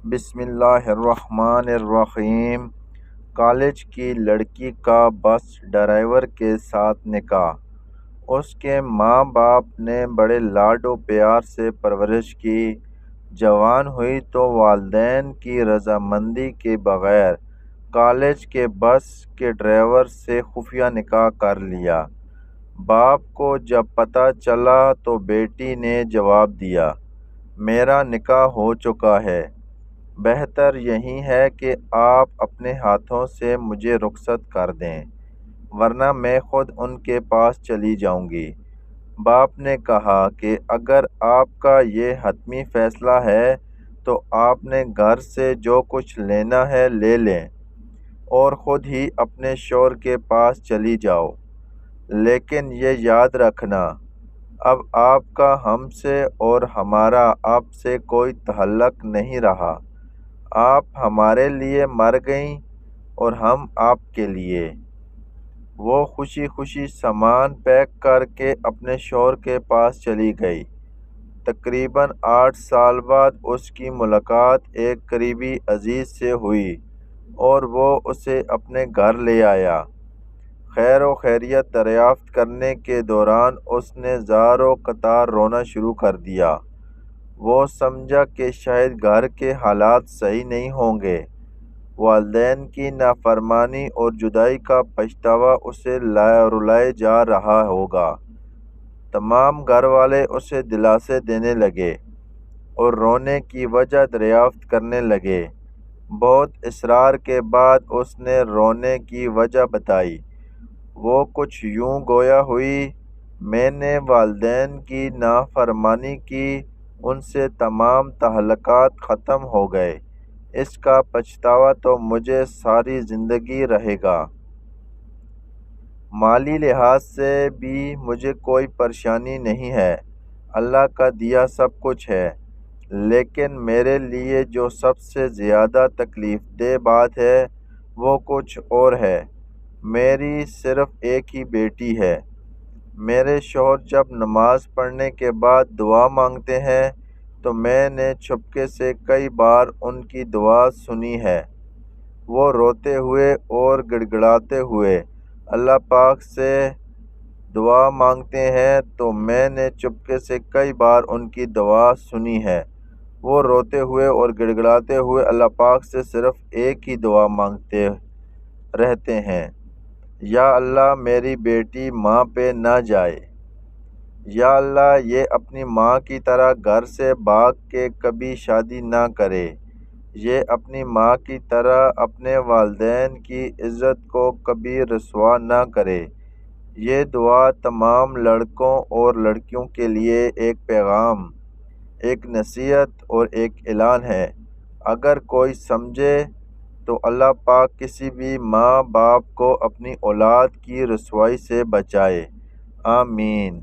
بسم اللہ الرحمن الرحیم۔ کالج کی لڑکی کا بس ڈرائیور کے ساتھ نکاح۔ اس کے ماں باپ نے بڑے لاڈ و پیار سے پرورش کی۔ جوان ہوئی تو والدین کی رضامندی کے بغیر کالج کے بس کے ڈرائیور سے خفیہ نکاح کر لیا۔ باپ کو جب پتہ چلا تو بیٹی نے جواب دیا، میرا نکاح ہو چکا ہے، بہتر یہی ہے کہ آپ اپنے ہاتھوں سے مجھے رخصت کر دیں، ورنہ میں خود ان کے پاس چلی جاؤں گی۔ باپ نے کہا کہ اگر آپ کا یہ حتمی فیصلہ ہے تو آپ نے گھر سے جو کچھ لینا ہے لے لیں اور خود ہی اپنے شوہر کے پاس چلی جاؤ، لیکن یہ یاد رکھنا، اب آپ کا ہم سے اور ہمارا آپ سے کوئی تعلق نہیں رہا، آپ ہمارے لیے مر گئیں اور ہم آپ کے لیے۔ وہ خوشی خوشی سامان پیک کر کے اپنے شوہر کے پاس چلی گئی۔ تقریباً 8 سال بعد اس کی ملاقات ایک قریبی عزیز سے ہوئی اور وہ اسے اپنے گھر لے آیا۔ خیر و خیریت دریافت کرنے کے دوران اس نے زار و قطار رونا شروع کر دیا۔ وہ سمجھا کہ شاید گھر کے حالات صحیح نہیں ہوں گے۔ والدین کی نافرمانی اور جدائی کا پچھتاوا اسے رلائے جا رہا ہوگا۔ تمام گھر والے اسے دلاسے دینے لگے اور رونے کی وجہ دریافت کرنے لگے۔ بہت اصرار کے بعد اس نے رونے کی وجہ بتائی۔ وہ کچھ یوں گویا ہوئی، میں نے والدین کی نافرمانی کی، ان سے تمام تعلقات ختم ہو گئے، اس کا پچھتاوا تو مجھے ساری زندگی رہے گا۔ مالی لحاظ سے بھی مجھے کوئی پریشانی نہیں ہے، اللہ کا دیا سب کچھ ہے، لیکن میرے لیے جو سب سے زیادہ تکلیف دہ بات ہے وہ کچھ اور ہے۔ میری صرف ایک ہی بیٹی ہے۔ میرے شوہر جب نماز پڑھنے کے بعد دعا مانگتے ہیں تو میں نے چھپکے سے کئی بار ان کی دعا سنی ہے۔ وہ روتے ہوئے اور گڑ گڑاتے ہوئے اللہ پاک سے دعا مانگتے ہیں تو میں نے چپکے سے کئی بار ان کی دعا سنی ہے۔ وہ روتے ہوئے اور گڑ گڑاتے ہوئے اللہ پاک سے صرف ایک ہی دعا مانگتے رہتے ہیں، یا اللہ میری بیٹی ماں پہ نہ جائے، یا اللہ یہ اپنی ماں کی طرح گھر سے بھاگ کے کبھی شادی نہ کرے، یہ اپنی ماں کی طرح اپنے والدین کی عزت کو کبھی رسوا نہ کرے۔ یہ دعا تمام لڑکوں اور لڑکیوں کے لیے ایک پیغام، ایک نصیحت اور ایک اعلان ہے۔ اگر کوئی سمجھے تو اللہ پاک کسی بھی ماں باپ کو اپنی اولاد کی رسوائی سے بچائے، آمین۔